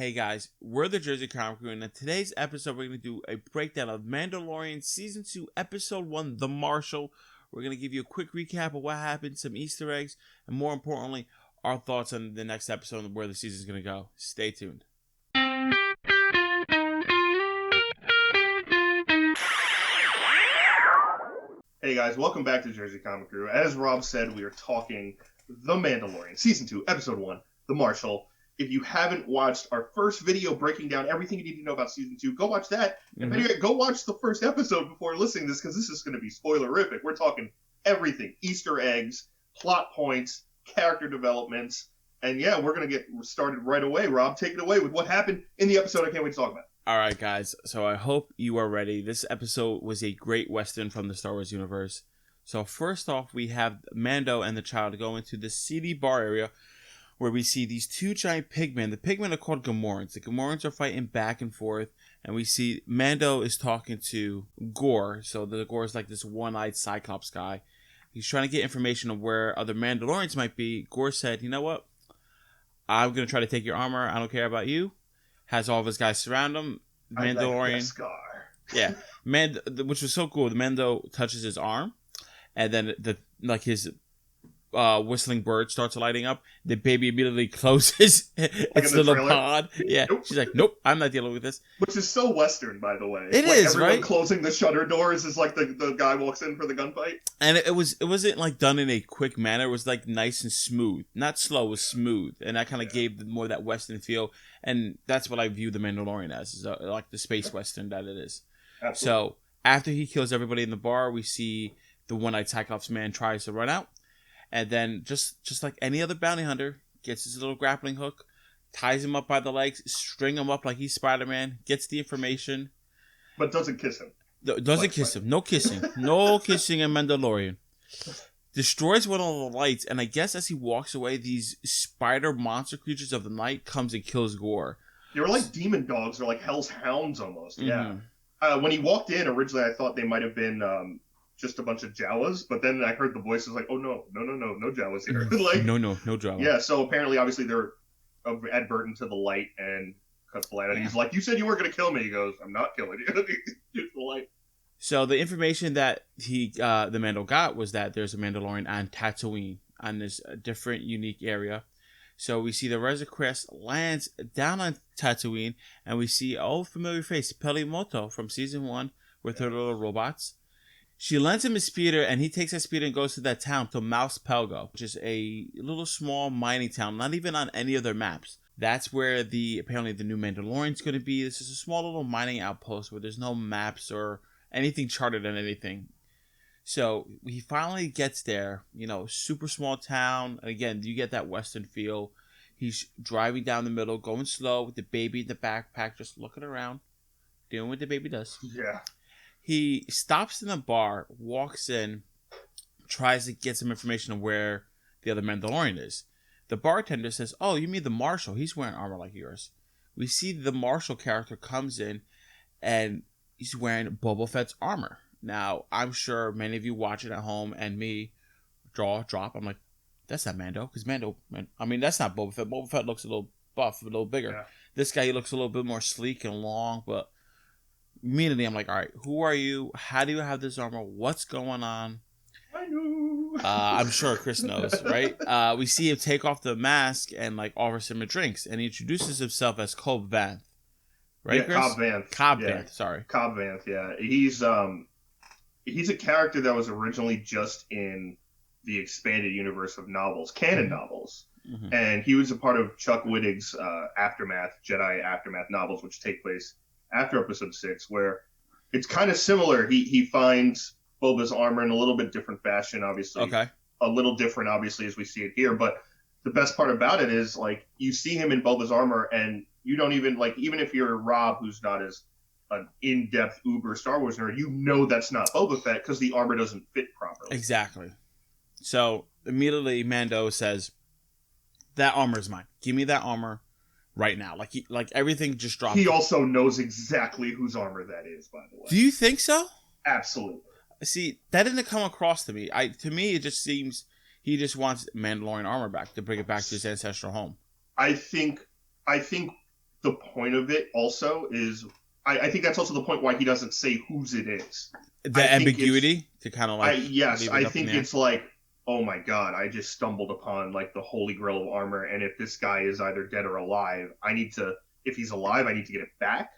Hey guys, we're the Jersey Comic Crew, and in today's episode, we're going to do a breakdown of Mandalorian Season 2, Episode 1, The Marshal. We're going to give you a quick recap of what happened, some Easter eggs, and more importantly, our thoughts on the next episode and where the season's going to go. Stay tuned. Hey guys, welcome back to Jersey Comic Crew. As Rob said, we are talking The Mandalorian, Season 2, Episode 1, The Marshal. If you haven't watched our first video breaking down everything you need to know about Season 2, go watch that. And anyway, go watch the first episode before listening to this, because this is going to be spoilerific. We're talking everything. Easter eggs, plot points, character developments. And yeah, we're going to get started right away. Rob, take it away with what happened in the episode I can't wait to talk about. All right, guys. So I hope you are ready. This episode was a great Western from the Star Wars universe. So first off, we have Mando and the child go into the seedy bar area where we see these two giant pigmen. The pigmen are called Gamorreans. The Gamorreans are fighting back and forth, and we see Mando is talking to Gore. So the Gore is like this one-eyed Cyclops guy. He's trying to get information on where other Mandalorians might be. Gore said, you know what? I'm going to try to take your armor. I don't care about you. Has all of his guys surround him. Mandalorian. Yeah. Which was so cool. The Mando touches his arm, and then his whistling bird starts lighting up. The baby immediately closes its little pod. Yeah. Nope. She's like, nope, I'm not dealing with this. Which is so Western, by the way. It is, everyone right? Closing the shutter doors is like the guy walks in for the gunfight. And it wasn't like done in a quick manner. It was like nice and smooth. Not slow, it was smooth. And that kind of gave more that Western feel. And that's what I view the Mandalorian as, is like the space Western that it is. Absolutely. So after he kills everybody in the bar, we see the one-eyed Cyclops man tries to run out. And then, just like any other bounty hunter, gets his little grappling hook, ties him up by the legs, string him up like he's Spider-Man, gets the information. But doesn't kiss him. Doesn't kiss him. No kissing. No kissing in Mandalorian. Destroys one of the lights, and I guess as he walks away, these spider monster creatures of the night comes and kills Gore. They were like demon dogs, or like hell's hounds almost. Mm-hmm. Yeah. When he walked in, originally I thought they might have been just a bunch of Jawas, but then I heard the voices like, oh no Jawas here. Like, no Jawa. Yeah, so apparently, obviously, they're advertent to the light and cut the light. And he's like, you said you weren't going to kill me. He goes, I'm not killing you. Use the light. So the information that the Mando got was that there's a Mandalorian on Tatooine, on this different, unique area. So we see the Razor Crest lands down on Tatooine, and we see an old familiar face, Peli Motto from Season 1 with her little robots. She lends him his speeder, and he takes that speeder and goes to that town, to Mos Pelgo, which is a little small mining town, not even on any of their maps. That's where apparently the new Mandalorian's going to be. This is a small little mining outpost where there's no maps or anything charted on anything. So he finally gets there, super small town. Again, you get that Western feel. He's driving down the middle, going slow with the baby in the backpack, just looking around, doing what the baby does. Yeah. He stops in a bar, walks in, tries to get some information on where the other Mandalorian is. The bartender says, oh, you mean the Marshal? He's wearing armor like yours. We see the Marshal character comes in, and he's wearing Boba Fett's armor. Now, I'm sure many of you watch it at home, and me, drop. I'm like, that's not Mando, because that's not Boba Fett. Boba Fett looks a little buff, a little bigger. Yeah. This guy, he looks a little bit more sleek and long, but immediately I'm like, all right, who are you? How do you have this armor? What's going on? I know. I'm sure Chris knows, right? We see him take off the mask and offers him a drinks, and he introduces himself as Cobb Vance. Right, yeah, Chris? Cobb Vance. Vance, sorry. Cobb Vance, yeah. He's a character that was originally just in the expanded universe of novels, canon novels. Mm-hmm. And he was a part of Chuck Whittig's Jedi Aftermath novels, which take place after Episode 6, where it's kind of similar. He finds Boba's armor in a little bit different fashion, obviously. Okay. A little different, obviously, as we see it here. But the best part about it is, you see him in Boba's armor, and you don't even, even if you're Rob, who's not as an in-depth uber Star Wars nerd, that's not Boba Fett because the armor doesn't fit properly. Exactly. So immediately Mando says, that armor is mine. Give me that armor right now. Everything just dropped. He also knows exactly whose armor that is, by the way. Do you think so? Absolutely. See, that didn't come across to me. To me, it just seems he just wants Mandalorian armor back to bring it back to his ancestral home. I think the point of it also is, I think that's also the point why he doesn't say whose it is. The ambiguity to kind of like I think it's like, oh my god, I just stumbled upon like the holy grail of armor, and if this guy is either dead or alive, if he's alive, I need to get it back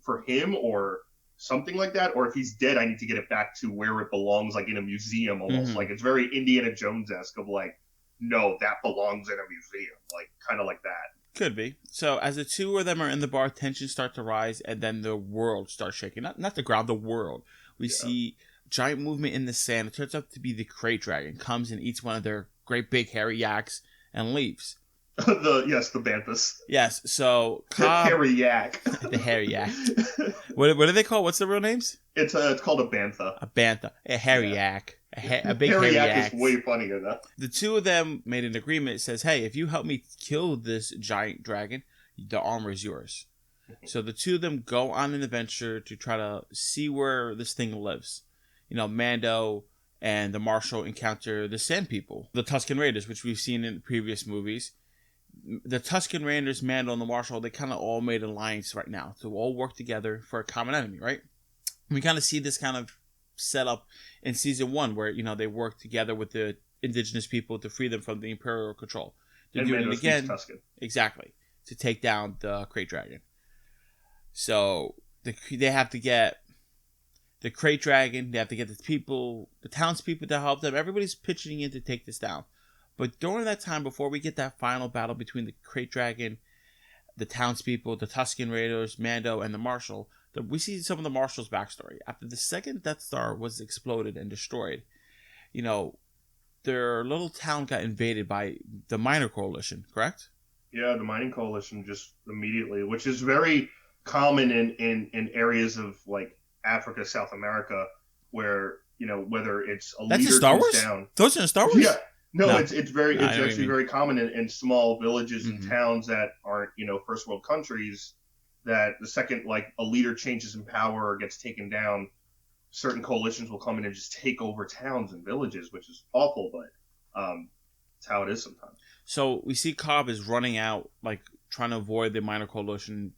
for him or something like that, or if he's dead, I need to get it back to where it belongs, like in a museum almost. Like it's very Indiana Jones-esque of like, no, that belongs in a museum, like kind of like that. Could be. So as the two of them are in the bar, tensions start to rise, and then the world starts shaking. Not the ground, the world. We see giant movement in the sand. It turns out to be the Crate Dragon. Comes and eats one of their great big hairy yaks and leaves. The Banthas. Yes. So Cobb, hairy yak. The hairy yak. What do they call? What's the real names? It's called a bantha. A bantha. A hairy yak. A big hairy yak is way funnier though. The two of them made an agreement. It says, hey, if you help me kill this giant dragon, the armor is yours. So the two of them go on an adventure to try to see where this thing lives. Mando and the Marshal encounter the Sand People, the Tuscan Raiders, which we've seen in previous movies. The Tuscan Raiders, Mando, and the Marshal, they kind of all made an alliance right now to all work together for a common enemy, right? We kind of see this kind of set up in season 1 where they work together with the indigenous people to free them from the Imperial control. They're doing it again, exactly, to take down the Crate Dragon. So they have to get the Crate Dragon. They have to get the townspeople to help them. Everybody's pitching in to take this down. But during that time, before we get that final battle between the Crate Dragon, the townspeople, the Tuscan Raiders, Mando, and the Marshal, we see some of the Marshal's backstory. After the second Death Star was exploded and destroyed, their little town got invaded by the Miner Coalition, correct? Yeah, the Mining Coalition just immediately, which is very common in areas of like Africa, South America, where whether it's a leader goes down. Those are in Star Wars. Yeah, no. It's actually very common in small villages and towns that aren't first world countries. That the second like a leader changes in power or gets taken down, certain coalitions will come in and just take over towns and villages, which is awful, but it's how it is sometimes. So we see Cobb is running out, like trying to avoid the Minor Coalition,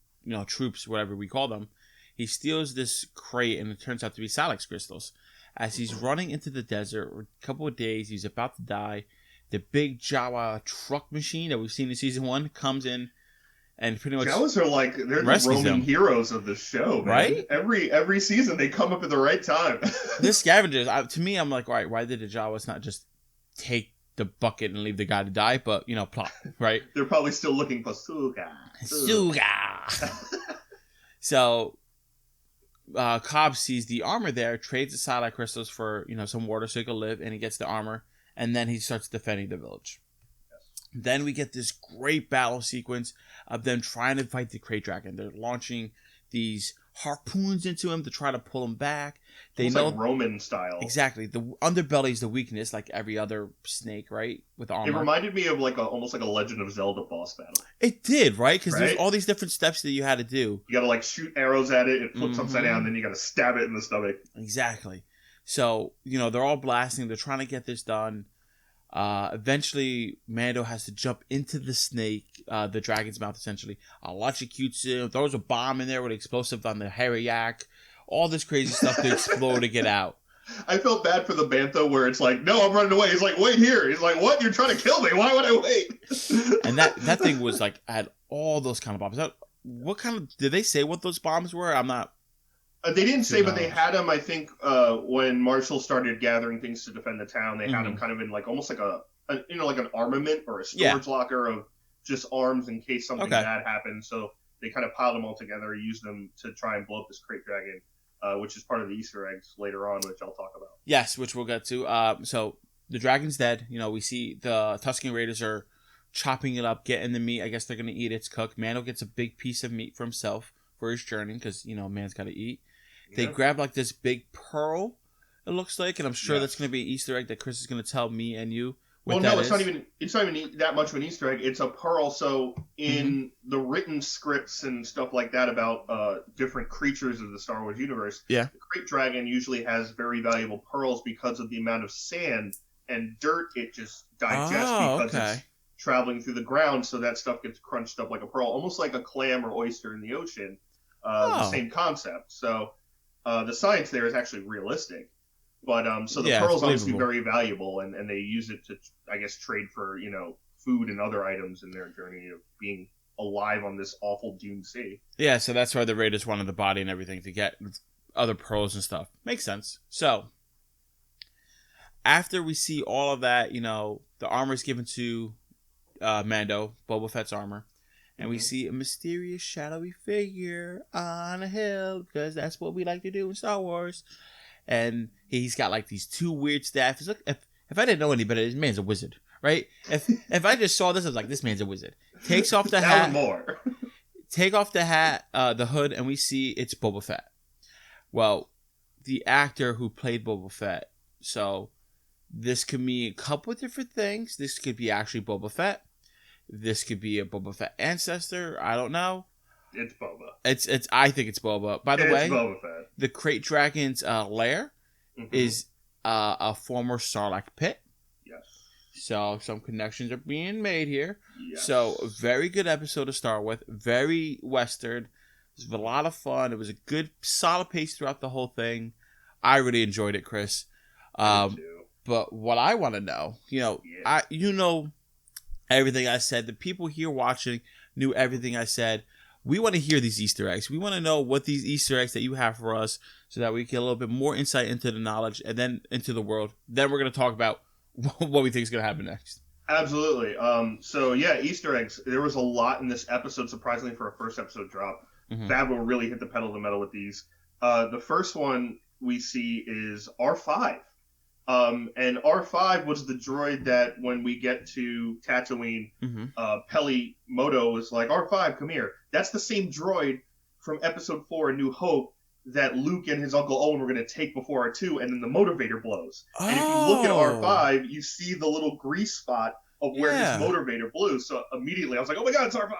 troops, whatever we call them. He steals this crate, and it turns out to be Silex crystals. As he's running into the desert, for a couple of days, he's about to die. The big Jawa truck machine that we've seen in season 1 comes in. And pretty much Jawas are like they're the roaming heroes of the show, man. Right? Every season they come up at the right time. The scavengers, to me, I'm like, all right, why did the Jawas not just take the bucket and leave the guy to die? But plot, right? They're probably still looking for Suga. So Cobb sees the armor there, trades the Silex crystals for some water so he can live, and he gets the armor, and then he starts defending the village. Then we get this great battle sequence of them trying to fight the Crate Dragon. They're launching these harpoons into him to try to pull him back. They know like Roman style. Exactly. The underbelly is the weakness, like every other snake, right? With armor. It reminded me of almost like a Legend of Zelda boss battle. It did, right? Because there's all these different steps that you had to do. You got to shoot arrows at it. It flips upside down. Then you got to stab it in the stomach. Exactly. So they're all blasting. They're trying to get this done. Eventually, Mando has to jump into the snake, the dragon's mouth, essentially. Electrocutes him, throws a bomb in there with explosive on the hairy yak. All this crazy stuff to explode to get out. I felt bad for the Bantha where it's like, no, I'm running away. He's like, wait here. He's like, what? You're trying to kill me. Why would I wait? And that thing was had all those kind of bombs. What kind of, did they say what those bombs were? I'm not. They didn't say, but they had him, I think, when Marshall started gathering things to defend the town, they had him kind of in almost like like an armament or a storage locker of just arms in case something bad happened. So they kind of piled them all together, used them to try and blow up this Crate Dragon, which is part of the Easter eggs later on, which I'll talk about. Yes, which we'll get to. So the dragon's dead. We see the Tuscan Raiders are chopping it up, getting the meat. I guess they're going to eat it. It's cooked. Mando gets a big piece of meat for himself for his journey because, man's got to eat. They grab this big pearl, it looks like, and I'm sure that's going to be an Easter egg that Chris is going to tell me and you. Well, no, it's not even that much of an Easter egg. It's a pearl. So in the written scripts and stuff like that about different creatures of the Star Wars universe, the Crate Dragon usually has very valuable pearls because of the amount of sand and dirt it just digests because it's traveling through the ground, so that stuff gets crunched up like a pearl, almost like a clam or oyster in the ocean. The same concept. So the science there is actually realistic. But so the pearl's obviously very valuable, and they use it to, I guess, trade for, food and other items in their journey of being alive on this awful doomed sea. Yeah, so that's why the Raiders wanted the body and everything to get other pearls and stuff. Makes sense. So, after we see all of that, the armor is given to Mando, Boba Fett's armor, and we see a mysterious shadowy figure on a hill, because that's what we like to do in Star Wars. And he's got like these two weird staffs. Look, if I didn't know any better, this man's a wizard, right? If I just saw this, I was like, this man's a wizard. Takes off the hat. More. Take off the hat, the hood, and we see it's Boba Fett. Well, the actor who played Boba Fett. So this could mean a couple of different things. This could be actually Boba Fett. This could be a Boba Fett ancestor. I don't know. It's Boba. It's. I think it's Boba. By the way, Boba Fett. The Krayt Dragon's lair is a former Sarlacc pit. Yes. So some connections are being made here. Yes. So a very good episode to start with. Very Western. It was a lot of fun. It was a good, solid pace throughout the whole thing. I really enjoyed it, Chris. Me too. But what I want to know, everything I said. The people here watching knew everything I said. We want to hear these Easter eggs. We want to know what these Easter eggs that you have for us, so that we get a little bit more insight into the knowledge and then into the world. Then we're going to talk about what we think is going to happen next. Absolutely. Easter eggs. There was a lot in this episode, surprisingly, for a first episode drop. Favreau really hit the pedal to the metal with these. The first one we see is R5. And R5 was the droid that when we get to Tatooine, Peli Moto was like, R5, come here. That's the same droid from Episode 4, A New Hope, that Luke and his Uncle Owen were going to take before R2, and then the motivator blows. Oh. And if you look at R5, you see the little grease spot of where his motivator blew. So immediately I was like, oh my god, it's R5.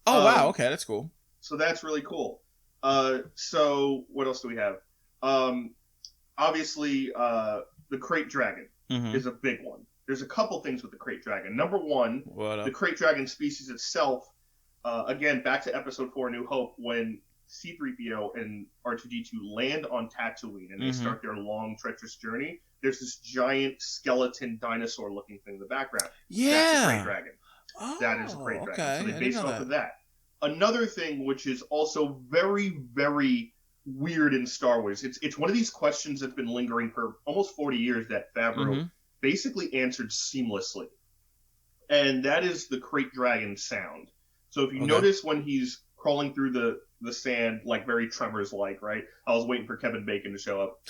Oh, wow, okay, that's cool. So that's really cool. So what else do we have? Obviously, the Krayt Dragon is a big one. There's a couple things with the Krayt Dragon. Number one, the Krayt Dragon species itself, again, back to Episode 4, New Hope, when C-3PO and R2-D2 land on Tatooine and they start their long, treacherous journey, there's this giant skeleton dinosaur-looking thing in the background. Yeah. That's a Krayt Dragon. That is a Krayt Dragon. Okay. So they based off of that. Another thing which is also very, very weird in Star Wars. It's one of these questions that's been lingering for almost 40 years that Favreau basically answered seamlessly. And that is the Krayt Dragon sound. So if you notice when he's crawling through the sand, like very Tremors-like, right? I was waiting for Kevin Bacon to show up.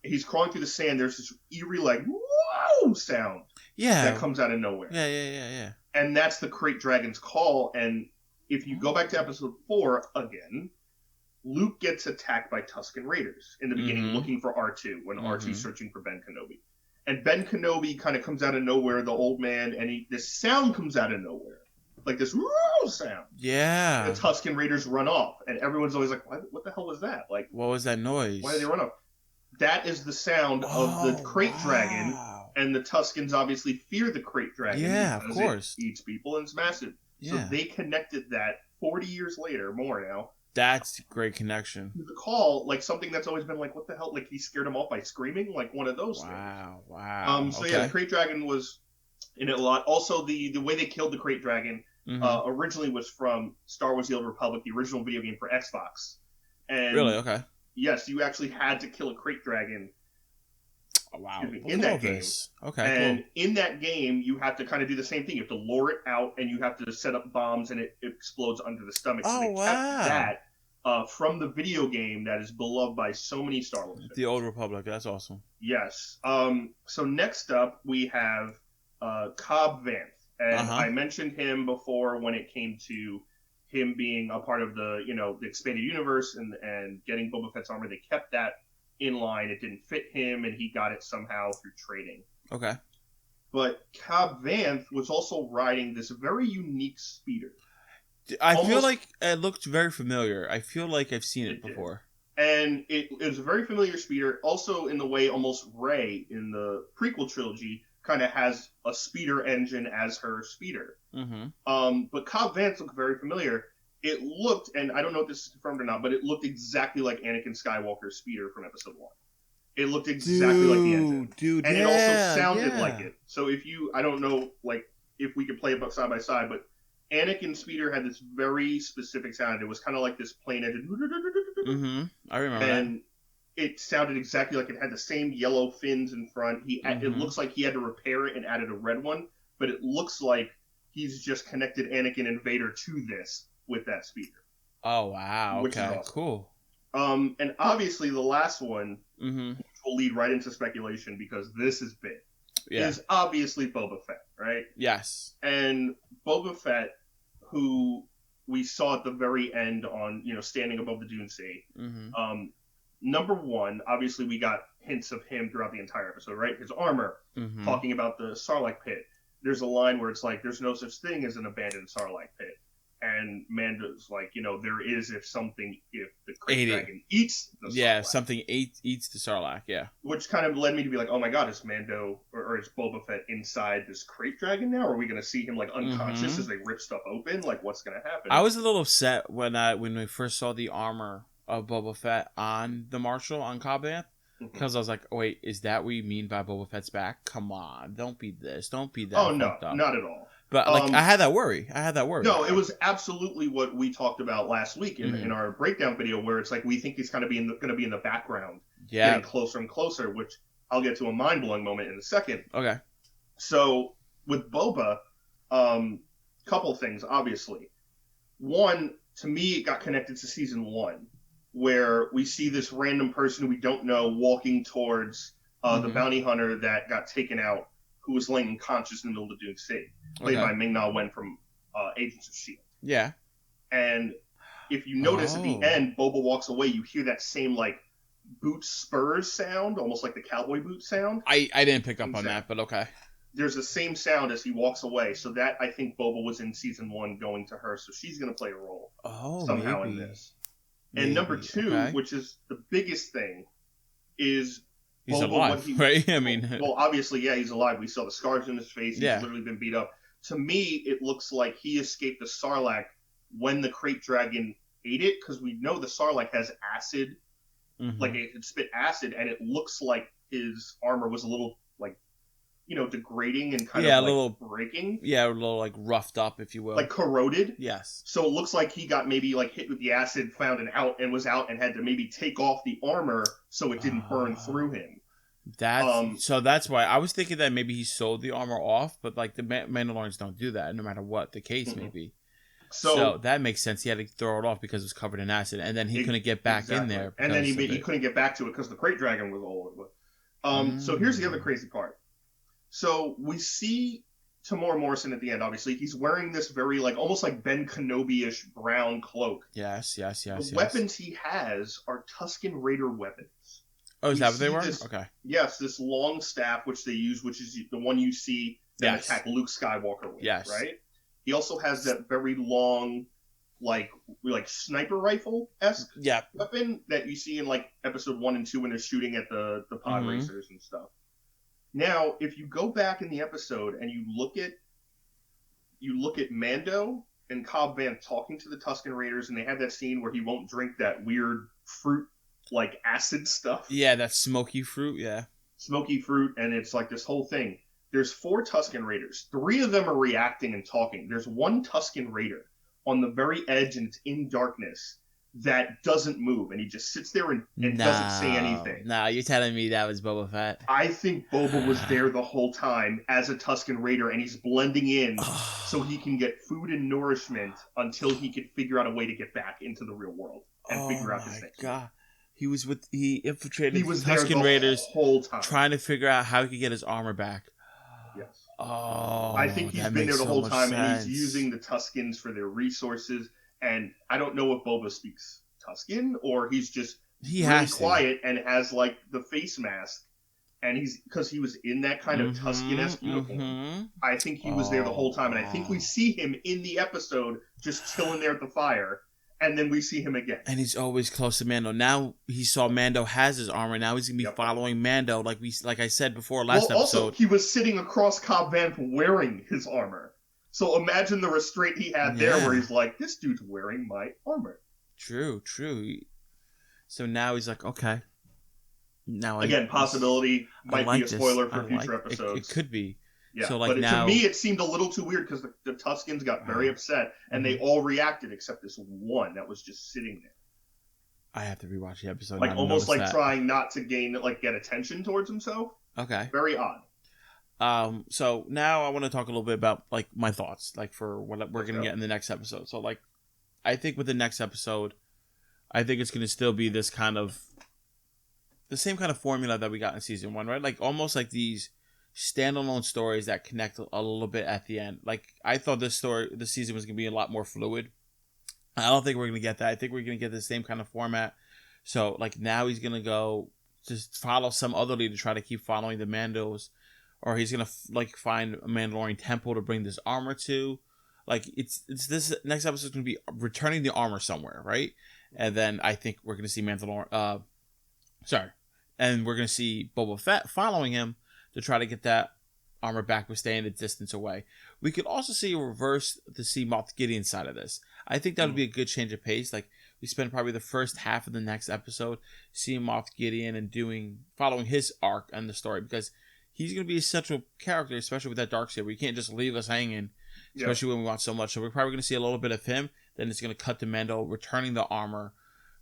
He's crawling through the sand. There's this eerie, like, whoa sound that comes out of nowhere. Yeah. And that's the Krayt Dragon's call. And if you go back to Episode 4 again, Luke gets attacked by Tuscan Raiders in the beginning, looking for R2 when R2's searching for Ben Kenobi. And Ben Kenobi kind of comes out of nowhere, the old man, and this sound comes out of nowhere. Like this sound. Yeah. The Tuscan Raiders run off, and everyone's always like, what the hell was that? Like, what was that noise? Why did they run off? That is the sound of the Krayt Dragon, and the Tuscans obviously fear the Krayt Dragon. Yeah, of course. It eats people, and it's massive. Yeah. So they connected that 40 years later, more now. That's a great connection. The call, like something that's always been like, what the hell? Like he scared him off by screaming, like one of those things. Wow. So the Krayt Dragon was in it a lot. Also, the way they killed the Krayt Dragon originally was from Star Wars: The Old Republic, the original video game for Xbox. And really? Okay. Yes, you actually had to kill a Krayt Dragon. Oh, wow. In that game. Okay. And in that game, you have to kind of do the same thing. You have to lure it out, and you have to set up bombs, and it explodes under the stomach. So they kept that from the video game that is beloved by so many Star Wars fans. The Old Republic. That's awesome. Yes. So next up, we have Cobb Vance. And I mentioned him before when it came to him being a part of the expanded universe and getting Boba Fett's armor. They kept that in line. It didn't fit him, and he got it somehow through trading. Okay. But Cobb Vance was also riding this very unique speeder. I feel like it looked very familiar. I feel like I've seen it before. And it was a very familiar speeder. Also, in the way almost Rey in the prequel trilogy kind of has a speeder engine as her speeder. But Cobb Vance looked very familiar. It looked, and I don't know if this is confirmed or not, but it looked exactly like Anakin Skywalker's speeder from Episode 1. It looked exactly like the engine. And it also sounded like it. So I don't know, like, if we could play it side by side, but Anakin's speeder had this very specific sound. It was kind of like this plane engine. I remember that. And it sounded exactly like it had the same yellow fins in front. It looks like he had to repair it and added a red one, but it looks like he's just connected Anakin and Vader to this with that speeder. Oh, wow. Which is okay, awesome. Cool. And obviously the last one, which will lead right into speculation because this is big, is obviously Boba Fett, right? Yes. And Boba Fett, who we saw at the very end on, standing above the Dune Sea. Number one, obviously we got hints of him throughout the entire episode, right? His armor, talking about the Sarlacc pit. There's a line where it's like, there's no such thing as an abandoned Sarlacc pit. And Mando's like, there is if the Krayt Dragon eats the Sarlacc. Yeah, something eats the Sarlacc, yeah. Which kind of led me to be like, oh my god, is Mando, or is Boba Fett inside this Krayt Dragon now? Are we going to see him, like, unconscious as they rip stuff open? Like, what's going to happen? I was a little upset when we first saw the armor of Boba Fett on the Marshal, on Cobb Vance. Because I was like, oh, wait, is that what you mean by Boba Fett's back? Come on, don't be this, don't be that. Oh, no, not at all. But I had that worry. No, it was absolutely what we talked about last week in our breakdown video, where it's like we think he's kind of going to be in the background, getting closer and closer. Which I'll get to a mind blowing moment in a second. Okay. So with Boba, couple things obviously. One, to me, it got connected to season 1, where we see this random person who we don't know walking towards the bounty hunter that got taken out, who was laying unconscious in the middle of the Dune Sea. Played by Ming-Na Wen from Agents of S.H.I.E.L.D. Yeah. And if you notice at the end, Boba walks away, you hear that same, like, boot spurs sound, almost like the cowboy boot sound. I didn't pick up on that, but okay. There's the same sound as he walks away, so that, I think Boba was in season 1 going to her, so she's going to play a role somehow in this. And number 2, which is the biggest thing, is he's Boba, alive, right? I mean... Well, obviously, yeah, he's alive. We saw the scars in his face. He's literally been beat up. To me, it looks like he escaped the Sarlacc when the Krayt Dragon ate it, because we know the Sarlacc has acid, like it spit acid, and it looks like his armor was a little, like, degrading and kind of a like little breaking. Yeah, a little like roughed up, if you will. Like corroded. Yes. So it looks like he got maybe like hit with the acid, found was out and had to maybe take off the armor so it didn't burn through him. So that's why I was thinking that maybe he sold the armor off, but like the Mandalorians don't do that, no matter what the case may be. So that makes sense. He had to throw it off because it was covered in acid, and then he couldn't get back in there. And then he couldn't get back to it because the Krayt Dragon was all over it. So here's the other crazy part. So we see Tamora Morrison at the end, obviously. He's wearing this very, like, almost like Ben Kenobi-ish brown cloak. Yes. The weapons he has are Tuscan Raider weapons. Oh, is that what they were? Okay. Yes, this long staff, which they use, which is the one you see them attack Luke Skywalker with, right? He also has that very long, like sniper rifle-esque weapon that you see in, like, episode 1 and 2 when they're shooting at the pod racers and stuff. Now, if you go back in the episode and you look at Mando and Cobb Vance talking to the Tuscan Raiders, and they have that scene where he won't drink that weird fruit, like acid stuff. Yeah, that smoky fruit, Smoky fruit, and it's like this whole thing. There's 4 Tuscan Raiders. 3 of them are reacting and talking. There's 1 Tuscan Raider on the very edge, and it's in darkness, that doesn't move, and he just sits there and doesn't say anything. No, you're telling me that was Boba Fett? I think Boba was there the whole time as a Tuscan Raider, and he's blending in so he can get food and nourishment until he can figure out a way to get back into the real world and figure out his next God. He infiltrated the Tuscan Raiders whole time, trying to figure out how he could get his armor back. Yes. Oh, I think he's been there the whole time, and he's using the Tuscans for their resources. And I don't know if Boba speaks Tuscan or he's just really quiet and has like the face mask. And because he was in that kind of Tuscan-esque uniform. I think he was there the whole time. And I think we see him in the episode just chilling there at the fire. and then we see him again. And he's always close to Mando. Now he saw Mando has his armor. Now he's gonna be following Mando, like I said before last episode. Also, he was sitting across Cobb Vance wearing his armor. So imagine the restraint he had there, where he's like, "This dude's wearing my armor." True. So now he's like, okay. Now possibility might be a spoiler for future episodes. It could be. Yeah, so but to me, it seemed a little too weird because the Tuscans got very upset, and they all reacted except this one that was just sitting there. I have to rewatch the episode. Like almost like trying not to get attention towards himself. Okay. Very odd. So now I want to talk a little bit about like my thoughts, like for what we're gonna get in the next episode. So like, I think with the next episode, I think it's gonna still be this kind of the same kind of formula that we got in season 1, right? Like almost like these standalone stories that connect a little bit at the end. Like I thought this season was gonna be a lot more fluid. I don't think we're gonna get that. I think we're gonna get the same kind of format. So like now he's gonna go just follow some other lead to try to keep following the Mandos, or he's gonna like find a Mandalorian temple to bring this armor to. Like it's this next episode is gonna be returning the armor somewhere, right? And then I think we're gonna see and we're gonna see Boba Fett following him to try to get that armor back, but staying a distance away. We could also see a reverse to see Moff Gideon's side of this. I think that would be a good change of pace. Like we spend probably the first half of the next episode seeing Moff Gideon and following his arc and the story, because he's going to be a central character, especially with that dark saber. You can't just leave us hanging, especially when we want so much. So we're probably going to see a little bit of him. Then it's going to cut to Mando returning the armor.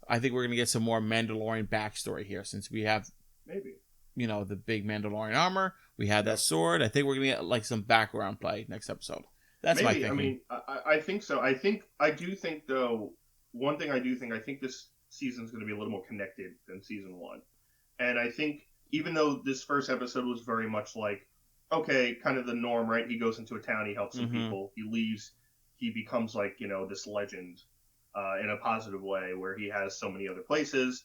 I think we're going to get some more Mandalorian backstory here, since we have the big Mandalorian armor. We have that sword. I think we're going to get like some background play next episode. That's my thinking. I mean, I think so. I do think though, one thing I think this season's going to be a little more connected than season 1. And I think even though this first episode was very much like, okay, kind of the norm, right? He goes into a town, he helps some people, he leaves, he becomes like, this legend in a positive way where he has so many other places.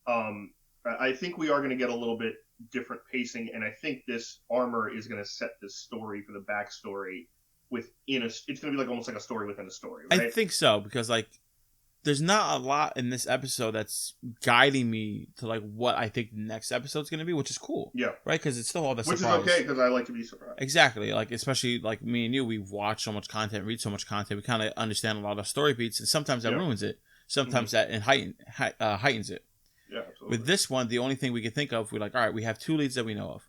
I think we are going to get a little bit different pacing, and I think this armor is going to set the story for the backstory it's going to be like almost like a story within a story, right? I think so, because like there's not a lot in this episode that's guiding me to like what I think the next episode's going to be, which is cool. Yeah. Right? Because it's still all the surprise. Which is okay, because I like to be surprised. Exactly. Like, especially like me and you, we watch so much content, read so much content, we kind of understand a lot of story beats, and sometimes that ruins it. Sometimes that heightens it. Yeah, absolutely. With this one, the only thing we can think of, we're like, all right, we have 2 leads that we know of.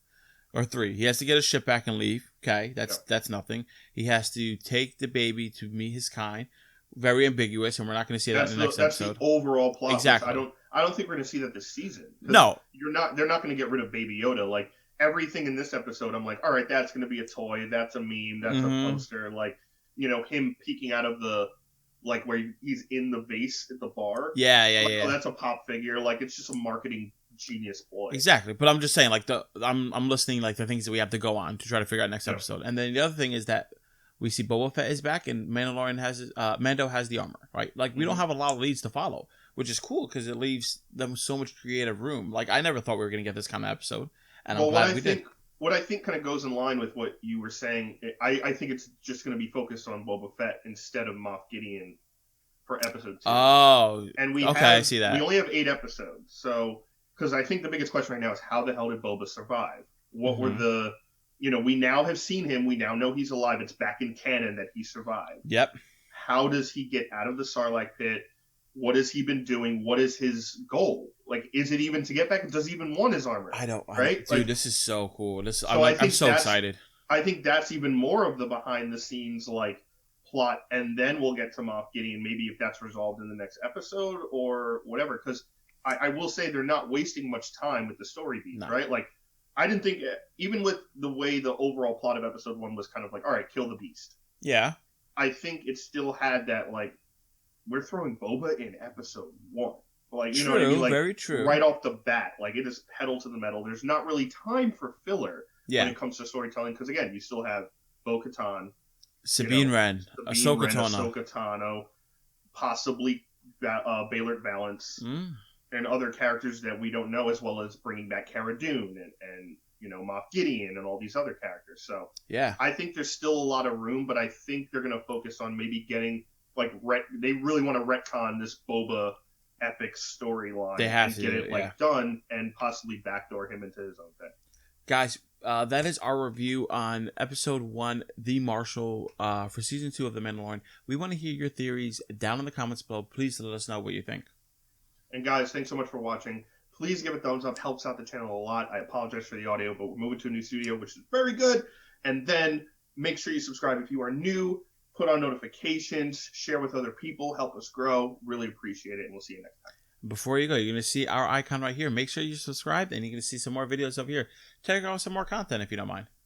Or 3. He has to get his ship back and leave. Okay, that's nothing. He has to take the baby to meet his kind. Very ambiguous, and we're not going to see that in the next episode. That's the overall plot. Exactly. I don't think we're going to see that this season. No, they're not going to get rid of Baby Yoda. Like everything in this episode, I'm like, all right, that's going to be a toy. That's a meme. That's a poster. Like, him peeking out of the like where he's in the vase at the bar. Yeah. Oh, that's a pop figure. Like it's just a marketing genius boy. Exactly, but I'm just saying, like I'm listening, like the things that we have to go on to try to figure out next episode, and then the other thing is that we see Boba Fett is back, and Mando has the armor, right? Like we don't have a lot of leads to follow, which is cool because it leaves them so much creative room. Like I never thought we were gonna get this kind of episode, and I'm glad we did. What I think kind of goes in line with what you were saying, I think it's just going to be focused on Boba Fett instead of Moff Gideon for episode 2. Oh, and I see that. We only have 8 episodes, so. Because I think the biggest question right now is how the hell did Boba survive? What were the... we now have seen him. We now know he's alive. It's back in canon that he survived. Yep. How does he get out of the Sarlacc pit? What has he been doing? What is his goal? Like, is it even to get back? Does he even want his armor? Right? Dude, this is so cool. I'm so excited. I think that's even more of the behind-the-scenes, like, plot. And then we'll get to Moff Gideon, maybe if that's resolved in the next episode or whatever. Because... I will say they're not wasting much time with the story beats, right? Like, I didn't think, even with the way the overall plot of episode 1 was kind of like, all right, kill the beast. Yeah. I think it still had that, like, we're throwing Boba in episode 1. Like, you know what I mean? Like, very true. Right off the bat, like, it is pedal to the metal. There's not really time for filler when it comes to storytelling, because, again, you still have Bo-Katan, Sabine Wren, Ahsoka Tano, possibly Baylor Valance, and other characters that we don't know, as well as bringing back Cara Dune and Moff Gideon and all these other characters. So yeah, I think there's still a lot of room, but I think they're going to focus on maybe getting like they really want to retcon this Boba epic storyline They have and to get do it it, like yeah. done and possibly backdoor him into his own thing. Guys, that is our review on episode 1, The Marshal, for season 2 of The Mandalorian. We want to hear your theories down in the comments below. Please let us know what you think. And guys, thanks so much for watching. Please give it a thumbs up. Helps out the channel a lot. I apologize for the audio, but we're moving to a new studio, which is very good. And then make sure you subscribe if you are new. Put on notifications. Share with other people. Help us grow. Really appreciate it. And we'll see you next time. Before you go, you're going to see our icon right here. Make sure you subscribe, and you're going to see some more videos up here. Check out some more content if you don't mind.